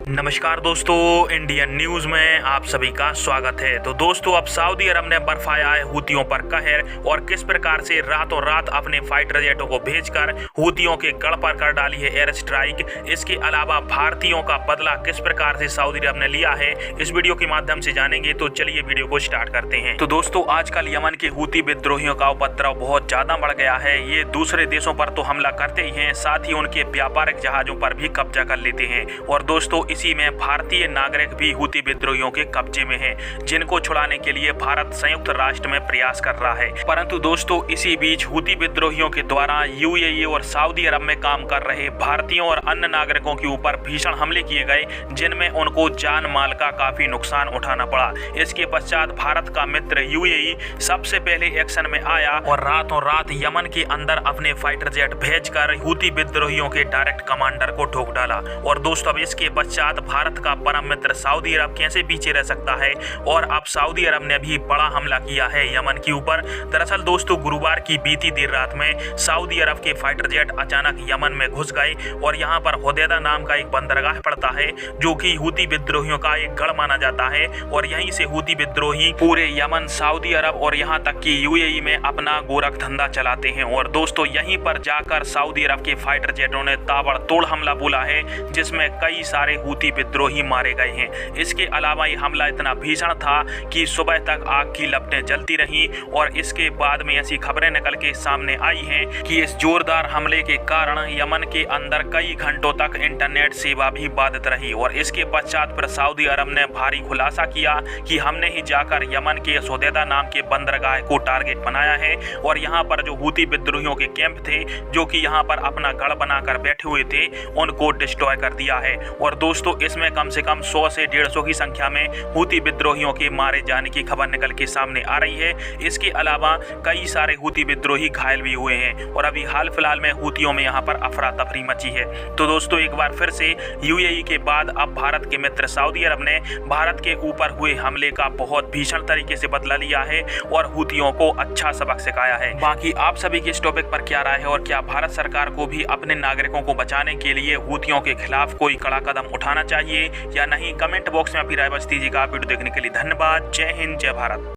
नमस्कार दोस्तों, Indian news में आप सभी का स्वागत है। तो दोस्तों, अब सऊदी अरब ने बरपाया है हूतियों पर कहर और किस प्रकार से रातों रात अपने फाइटर जेटों को भेजकर हूतियों के गढ़ पर कर डाली है एयर स्ट्राइक। इसके अलावा भारतीयों का बदला किस प्रकार से सऊदी अरब ने लिया है, इस वीडियो के माध्यम से जानेंगे। तो चलिए वीडियो को स्टार्ट करते हैं। तो दोस्तों, आजकल यमन के हूती विद्रोहियों का उपद्रव बहुत ज्यादा बढ़ गया है। ये दूसरे देशों पर तो हमला करते ही हैं, साथ ही उनके व्यापारिक जहाजों पर भी कब्जा कर लेते हैं। और दोस्तों, इसी में भारतीय नागरिक भी हूती विद्रोहियों के कब्जे में हैं, जिनको छुड़ाने के लिए भारत संयुक्त राष्ट्र में प्रयास कर रहा है। परंतु दोस्तों, इसी बीच हूती विद्रोहियों के द्वारा यूएई और सऊदी अरब में काम कर रहे भारतीयों और अन्य नागरिकों के ऊपर भीषण हमले किए गए, जिनमें उनको जान माल का काफी नुकसान उठाना पड़ा। इसके पश्चात भारत का मित्र यूएई सबसे पहले एक्शन में आया और रातों रात यमन के अंदर अपने फाइटर जेट भेजकर हूती विद्रोहियों के डायरेक्ट कमांडर को ठोक डाला। और दोस्तों, अब इसके पश्चात भारत का परम मित्र सऊदी अरब कैसे पीछे रह सकता है, और अब सऊदी अरब ने भी बड़ा हमला किया है यमन के ऊपर। दरअसल दोस्तों, गुरुवार की बीती देर रात में सऊदी अरब के फाइटर जेट अचानक यमन में घुस गए और यहाँ पर हुदैदा नाम का एक बंदरगाह पड़ता है, जो कि हूती विद्रोहियों का एक गढ़ माना जाता है। और यहीं से हूती विद्रोही पूरे यमन, सऊदी अरब और यहाँ तक कि यूएई में अपना गोरख धंधा चलाते हैं। और दोस्तों, यहीं पर जाकर सऊदी अरब के फाइटर जेटों ने ताबड़तोड़ हमला बोला है, जिसमें कई सारे हूती विद्रोही मारे गए हैं। इसके अलावा ये हमला इतना भीषण था कि सुबह तक आग की लपटें जलती रहीं। और इसके बाद में ऐसी खबरें निकल के सामने आई हैं कि इस जोरदार हमले के कारण यमन के अंदर कई घंटों तक इंटरनेट सेवा भी बाधित रही। और इसके पश्चात फिर सऊदी अरब ने भारी खुलासा किया कि हमने ही जाकर यमन के हुदैदा नाम के बंदरगाह को टारगेट बनाया है, और यहाँ पर जो हूती विद्रोहियों के कैंप थे, जो कि यहाँ पर अपना गढ़ बनाकर बैठे हुए थे, उनको डिस्ट्रॉय कर दिया है। और दोस्तों, इसमें कम से कम 100 से 150 की संख्या में हूती विद्रोहियों के मारे जाने की खबर निकल के सामने आ रही है। इसके अलावा कई सारे हूती विद्रोही घायल भी हुए हैं, और अभी हाल फिलहाल में हूतियों में यहाँ पर अफरा तफरी मची है। तो दोस्तों, एक बार फिर से यूएई के बाद अब भारत के मित्र सऊदी अरब ने भारत के ऊपर हुए हमले का बहुत भीषण तरीके से बदला लिया है और हूतियों को अच्छा सबक सिखाया है। बाकी आप सभी की इस टॉपिक पर क्या राय है, और क्या भारत सरकार को भी अपने नागरिकों को बचाने के लिए हूतियों के खिलाफ कोई कड़ा कदम उठाना चाहिए या नहीं? कमेंट बॉक्स में अपनी राय बता दीजिएगा। वीडियो देखने के लिए धन्यवाद। जय हिंद, जय भारत।